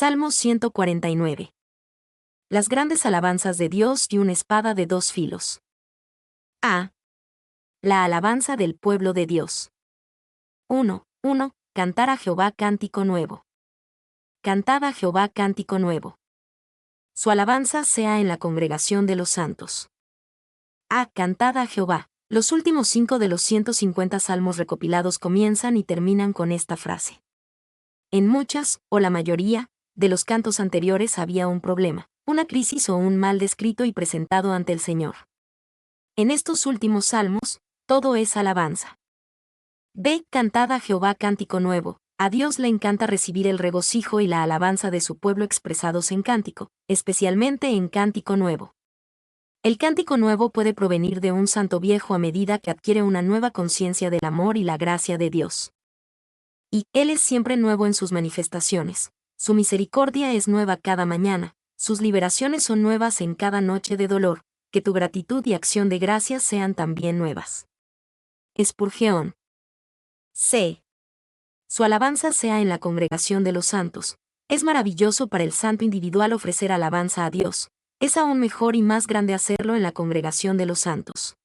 Salmo 149. Las grandes alabanzas de Dios y una espada de dos filos. A. La alabanza del pueblo de Dios. 1. Cantar a Jehová cántico nuevo. Cantad a Jehová cántico nuevo. Su alabanza sea en la congregación de los santos. A. Cantad a Jehová. Los últimos 5 de los 150 salmos recopilados comienzan y terminan con esta frase. En muchas, o la mayoría, de los cantos anteriores había un problema, una crisis o un mal descrito y presentado ante el Señor. En estos últimos salmos, todo es alabanza. B. Cantad a Jehová cántico nuevo. A Dios le encanta recibir el regocijo y la alabanza de su pueblo expresados en cántico, especialmente en cántico nuevo. El cántico nuevo puede provenir de un santo viejo a medida que adquiere una nueva conciencia del amor y la gracia de Dios. Y Él es siempre nuevo en sus manifestaciones. Su misericordia es nueva cada mañana, sus liberaciones son nuevas en cada noche de dolor, que tu gratitud y acción de gracias sean también nuevas. Spurgeon. C. Su alabanza sea en la congregación de los santos. Es maravilloso para el santo individual ofrecer alabanza a Dios. Es aún mejor y más grande hacerlo en la congregación de los santos.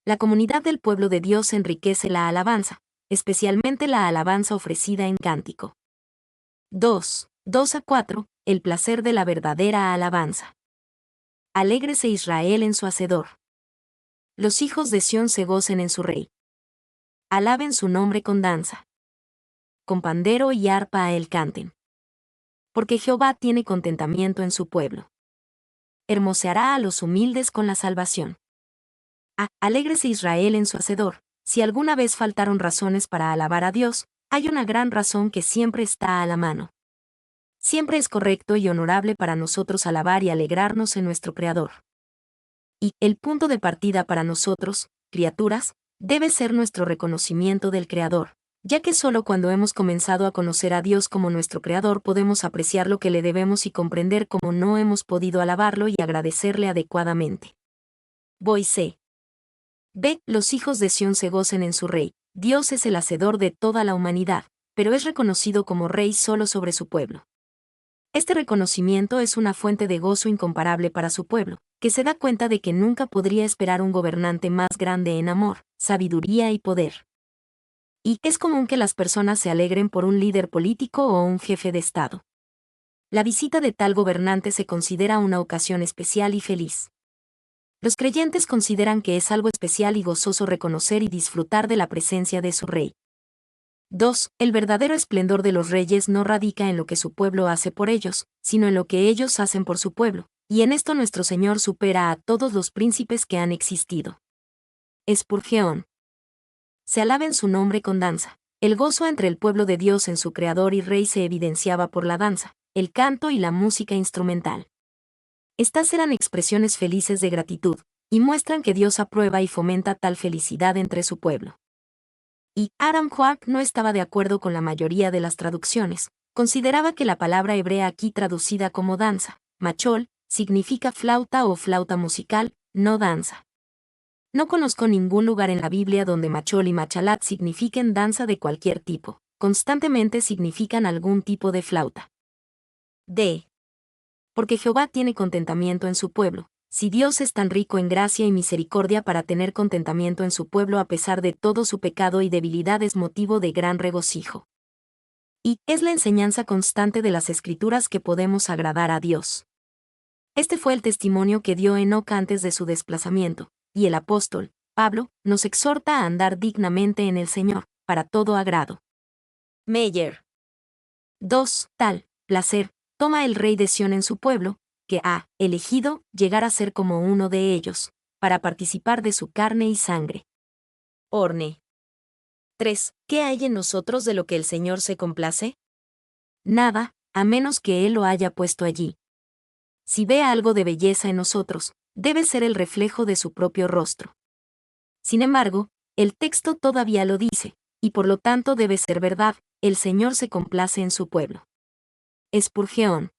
La comunidad del pueblo de Dios enriquece la alabanza, especialmente la alabanza ofrecida en cántico. 2 a 4. El placer de la verdadera alabanza. Alégrese Israel en su Hacedor. Los hijos de Sión se gocen en su Rey. Alaben su nombre con danza. Con pandero y arpa a él canten. Porque Jehová tiene contentamiento en su pueblo. Hermoseará a los humildes con la salvación. Alégrese Israel en su Hacedor. Si alguna vez faltaron razones para alabar a Dios, hay una gran razón que siempre está a la mano. Siempre es correcto y honorable para nosotros alabar y alegrarnos en nuestro Creador. Y el punto de partida para nosotros, criaturas, debe ser nuestro reconocimiento del Creador, ya que solo cuando hemos comenzado a conocer a Dios como nuestro Creador podemos apreciar lo que le debemos y comprender cómo no hemos podido alabarlo y agradecerle adecuadamente. C. B. Los hijos de Sión se gocen en su Rey. Dios es el Hacedor de toda la humanidad, pero es reconocido como Rey solo sobre su pueblo. Este reconocimiento es una fuente de gozo incomparable para su pueblo, que se da cuenta de que nunca podría esperar un gobernante más grande en amor, sabiduría y poder. Y es común que las personas se alegren por un líder político o un jefe de Estado. La visita de tal gobernante se considera una ocasión especial y feliz. Los creyentes consideran que es algo especial y gozoso reconocer y disfrutar de la presencia de su Rey. 2. El verdadero esplendor de los reyes no radica en lo que su pueblo hace por ellos, sino en lo que ellos hacen por su pueblo, y en esto nuestro Señor supera a todos los príncipes que han existido. Spurgeon. Se alaben su nombre con danza. El gozo entre el pueblo de Dios en su Creador y Rey se evidenciaba por la danza, el canto y la música instrumental. Estas eran expresiones felices de gratitud, y muestran que Dios aprueba y fomenta tal felicidad entre su pueblo. Y Aram Hoak no estaba de acuerdo con la mayoría de las traducciones. Consideraba que la palabra hebrea aquí traducida como danza, machol, significa flauta o flauta musical, no danza. No conozco ningún lugar en la Biblia donde machol y machalat signifiquen danza de cualquier tipo. Constantemente significan algún tipo de flauta. D. Porque Jehová tiene contentamiento en su pueblo. Si Dios es tan rico en gracia y misericordia para tener contentamiento en su pueblo a pesar de todo su pecado y debilidad es motivo de gran regocijo. Y es la enseñanza constante de las Escrituras que podemos agradar a Dios. Este fue el testimonio que dio Enoc antes de su desplazamiento, y el apóstol, Pablo, nos exhorta a andar dignamente en el Señor, para todo agrado. Meyer. 2. Tal placer toma el rey de Sión en su pueblo, que ha elegido llegar a ser como uno de ellos, para participar de su carne y sangre. Orne. 3. ¿Qué hay en nosotros de lo que el Señor se complace? Nada, a menos que Él lo haya puesto allí. Si ve algo de belleza en nosotros, debe ser el reflejo de su propio rostro. Sin embargo, el texto todavía lo dice, y por lo tanto debe ser verdad, el Señor se complace en su pueblo. Spurgeon.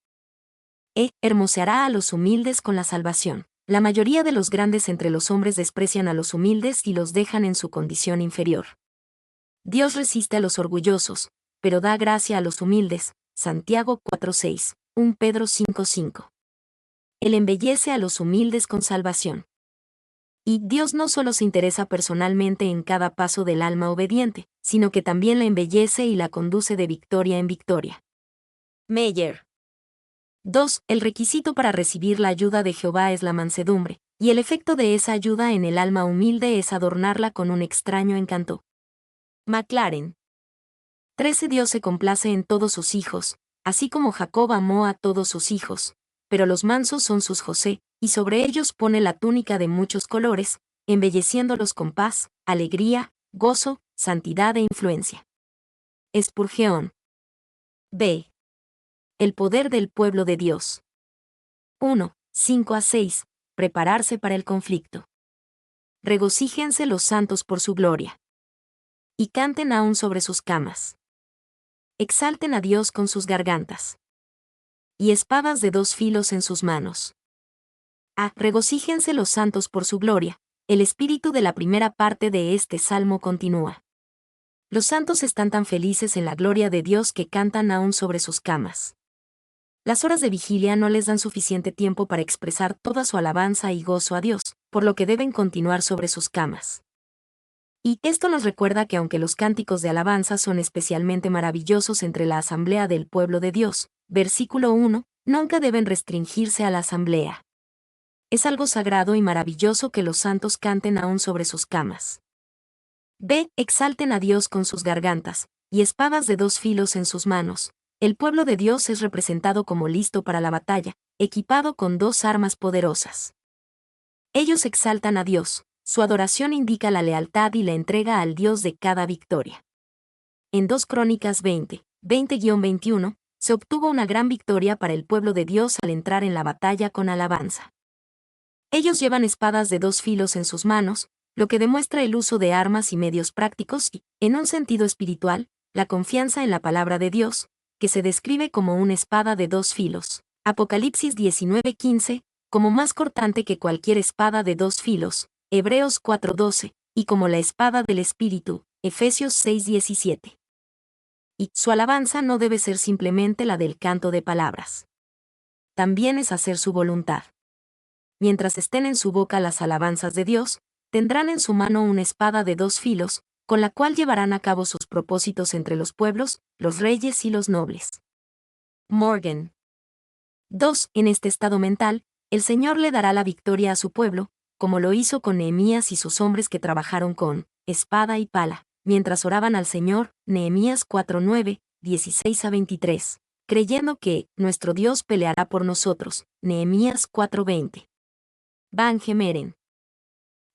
Hermoseará a los humildes con la salvación. La mayoría de los grandes entre los hombres desprecian a los humildes y los dejan en su condición inferior. Dios resiste a los orgullosos, pero da gracia a los humildes. Santiago 4:6, 1 Pedro 5:5. Él embellece a los humildes con salvación. Y Dios no solo se interesa personalmente en cada paso del alma obediente, sino que también la embellece y la conduce de victoria en victoria. Meyer. 2. El requisito para recibir la ayuda de Jehová es la mansedumbre, y el efecto de esa ayuda en el alma humilde es adornarla con un extraño encanto. Maclaren. 13. Dios se complace en todos sus hijos, así como Jacob amó a todos sus hijos, pero los mansos son sus José, y sobre ellos pone la túnica de muchos colores, embelleciéndolos con paz, alegría, gozo, santidad e influencia. Spurgeon. B. El poder del pueblo de Dios. 1. 5-6. Prepararse para el conflicto. Regocíjense los santos por su gloria. Y canten aún sobre sus camas. Exalten a Dios con sus gargantas. Y espadas de 2 filos en sus manos. Regocíjense los santos por su gloria. El espíritu de la primera parte de este salmo continúa. Los santos están tan felices en la gloria de Dios que cantan aún sobre sus camas. Las horas de vigilia no les dan suficiente tiempo para expresar toda su alabanza y gozo a Dios, por lo que deben continuar sobre sus camas. Y esto nos recuerda que aunque los cánticos de alabanza son especialmente maravillosos entre la asamblea del pueblo de Dios, versículo 1, nunca deben restringirse a la asamblea. Es algo sagrado y maravilloso que los santos canten aún sobre sus camas. B. Exalten a Dios con sus gargantas, y espadas de 2 filos en sus manos. El pueblo de Dios es representado como listo para la batalla, equipado con 2 armas poderosas. Ellos exaltan a Dios, su adoración indica la lealtad y la entrega al Dios de cada victoria. En 2 Crónicas 20, 20-21, se obtuvo una gran victoria para el pueblo de Dios al entrar en la batalla con alabanza. Ellos llevan espadas de 2 filos en sus manos, lo que demuestra el uso de armas y medios prácticos y, en un sentido espiritual, la confianza en la palabra de Dios, que se describe como una espada de 2 filos, Apocalipsis 19:15, como más cortante que cualquier espada de 2 filos, Hebreos 4:12, y como la espada del Espíritu, Efesios 6:17. Y su alabanza no debe ser simplemente la del canto de palabras. También es hacer su voluntad. Mientras estén en su boca las alabanzas de Dios, tendrán en su mano una espada de 2 filos, con la cual llevarán a cabo sus propósitos entre los pueblos, los reyes y los nobles. Morgan. 2. En este estado mental, el Señor le dará la victoria a su pueblo, como lo hizo con Nehemías y sus hombres que trabajaron con espada y pala, mientras oraban al Señor, Nehemías 4:9, 16-23, creyendo que nuestro Dios peleará por nosotros, Nehemías 4:20. Van Gemeren.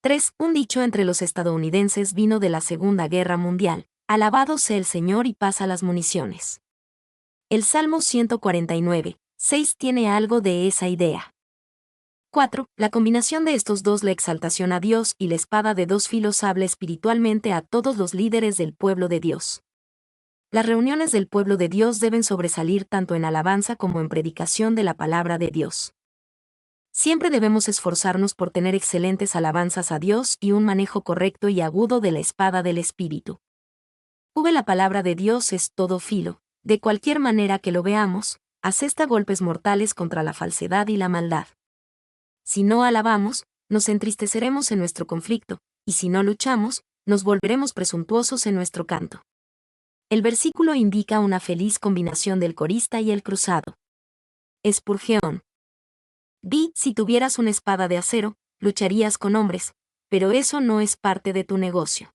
3. Un dicho entre los estadounidenses vino de la Segunda Guerra Mundial: alabado sea el Señor y pasa las municiones. El Salmo 149, 6 tiene algo de esa idea. 4. La combinación de estos dos, la exaltación a Dios y la espada de 2 filos, habla espiritualmente a todos los líderes del pueblo de Dios. Las reuniones del pueblo de Dios deben sobresalir tanto en alabanza como en predicación de la palabra de Dios. Siempre debemos esforzarnos por tener excelentes alabanzas a Dios y un manejo correcto y agudo de la espada del Espíritu. La palabra de Dios es todo filo, de cualquier manera que lo veamos, asesta golpes mortales contra la falsedad y la maldad. Si no alabamos, nos entristeceremos en nuestro conflicto, y si no luchamos, nos volveremos presuntuosos en nuestro canto. El versículo indica una feliz combinación del corista y el cruzado. Spurgeon. Si tuvieras una espada de acero, lucharías con hombres, pero eso no es parte de tu negocio.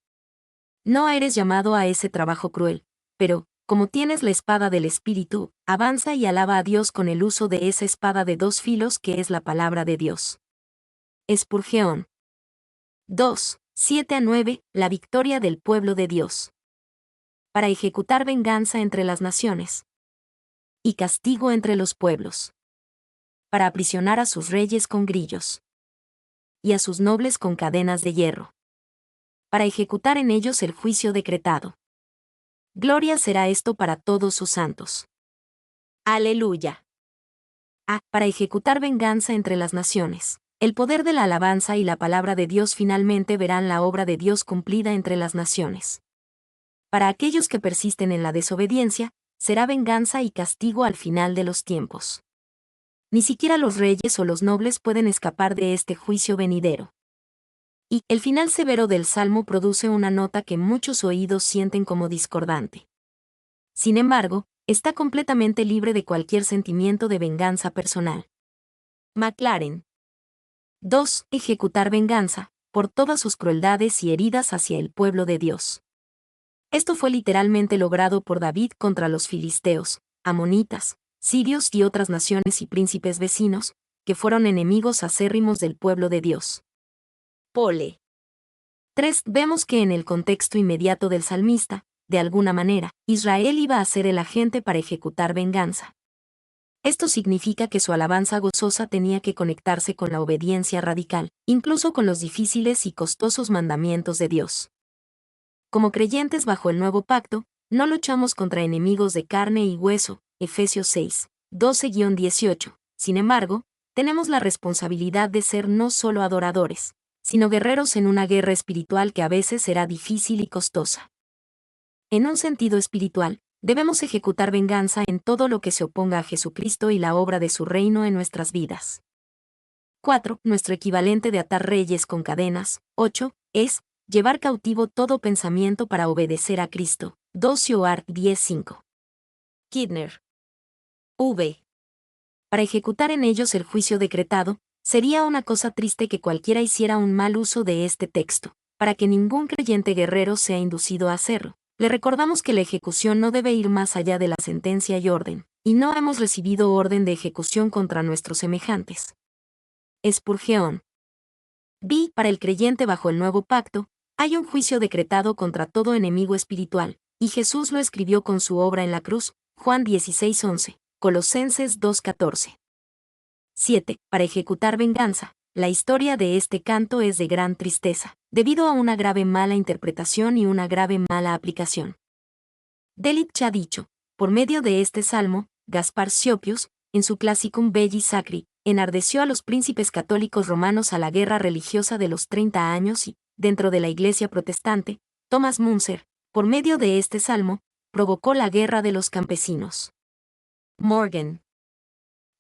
No eres llamado a ese trabajo cruel, pero, como tienes la espada del Espíritu, avanza y alaba a Dios con el uso de esa espada de 2 filos que es la palabra de Dios. Spurgeon. 2. 7-9. La victoria del pueblo de Dios. Para ejecutar venganza entre las naciones. Y castigo entre los pueblos. Para aprisionar a sus reyes con grillos. Y a sus nobles con cadenas de hierro. Para ejecutar en ellos el juicio decretado. Gloria será esto para todos sus santos. Aleluya. Para ejecutar venganza entre las naciones. El poder de la alabanza y la palabra de Dios finalmente verán la obra de Dios cumplida entre las naciones. Para aquellos que persisten en la desobediencia, será venganza y castigo al final de los tiempos. Ni siquiera los reyes o los nobles pueden escapar de este juicio venidero. Y el final severo del Salmo produce una nota que muchos oídos sienten como discordante. Sin embargo, está completamente libre de cualquier sentimiento de venganza personal. McLaren. 2. Ejecutar venganza, por todas sus crueldades y heridas hacia el pueblo de Dios. Esto fue literalmente logrado por David contra los filisteos, amonitas, sirios y otras naciones y príncipes vecinos, que fueron enemigos acérrimos del pueblo de Dios. Pole. 3. Vemos que en el contexto inmediato del salmista, de alguna manera, Israel iba a ser el agente para ejecutar venganza. Esto significa que su alabanza gozosa tenía que conectarse con la obediencia radical, incluso con los difíciles y costosos mandamientos de Dios. Como creyentes bajo el nuevo pacto, no luchamos contra enemigos de carne y hueso, Efesios 6, 12-18. Sin embargo, tenemos la responsabilidad de ser no solo adoradores, sino guerreros en una guerra espiritual que a veces será difícil y costosa. En un sentido espiritual, debemos ejecutar venganza en todo lo que se oponga a Jesucristo y la obra de su reino en nuestras vidas. 4. Nuestro equivalente de atar reyes con cadenas, 8, es llevar cautivo todo pensamiento para obedecer a Cristo. 2 Yoar 10:5. Kidner. V. Para ejecutar en ellos el juicio decretado, sería una cosa triste que cualquiera hiciera un mal uso de este texto, para que ningún creyente guerrero sea inducido a hacerlo. Le recordamos que la ejecución no debe ir más allá de la sentencia y orden, y no hemos recibido orden de ejecución contra nuestros semejantes. Spurgeon. B. Para el creyente bajo el nuevo pacto, hay un juicio decretado contra todo enemigo espiritual, y Jesús lo escribió con su obra en la cruz, Juan 16:11, Colosenses 2:14. 7. Para ejecutar venganza. La historia de este canto es de gran tristeza, debido a una grave mala interpretación y una grave mala aplicación. Delitzsch ha dicho, por medio de este salmo, Gaspar Scioppius, en su Classicum Belli Sacri, enardeció a los príncipes católicos romanos a la guerra religiosa de los 30 años y, dentro de la Iglesia protestante, Thomas Müntzer, por medio de este salmo, provocó la guerra de los campesinos. Morgan.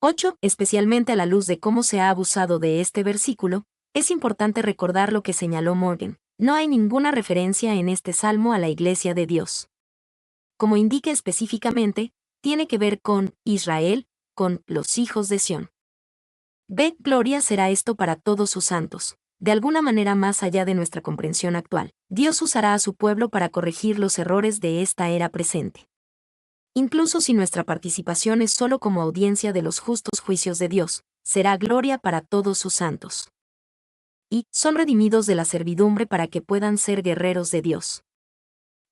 8. Especialmente a la luz de cómo se ha abusado de este versículo, es importante recordar lo que señaló Morgan. No hay ninguna referencia en este salmo a la Iglesia de Dios. Como indica específicamente, tiene que ver con Israel, con los hijos de Sión. B. Gloria será esto para todos sus santos. De alguna manera más allá de nuestra comprensión actual, Dios usará a su pueblo para corregir los errores de esta era presente. Incluso si nuestra participación es solo como audiencia de los justos juicios de Dios, será gloria para todos sus santos. Y son redimidos de la servidumbre para que puedan ser guerreros de Dios.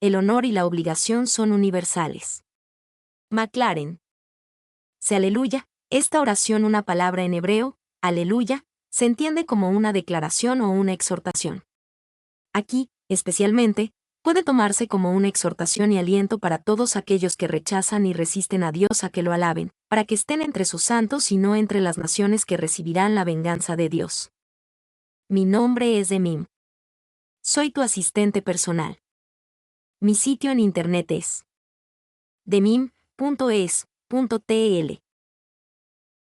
El honor y la obligación son universales. McLaren. Se aleluya, esta oración, una palabra en hebreo, aleluya, se entiende como una declaración o una exhortación. Aquí, especialmente, puede tomarse como una exhortación y aliento para todos aquellos que rechazan y resisten a Dios a que lo alaben, para que estén entre sus santos y no entre las naciones que recibirán la venganza de Dios. Mi nombre es Demim. Soy tu asistente personal. Mi sitio en internet es demim.es.tl.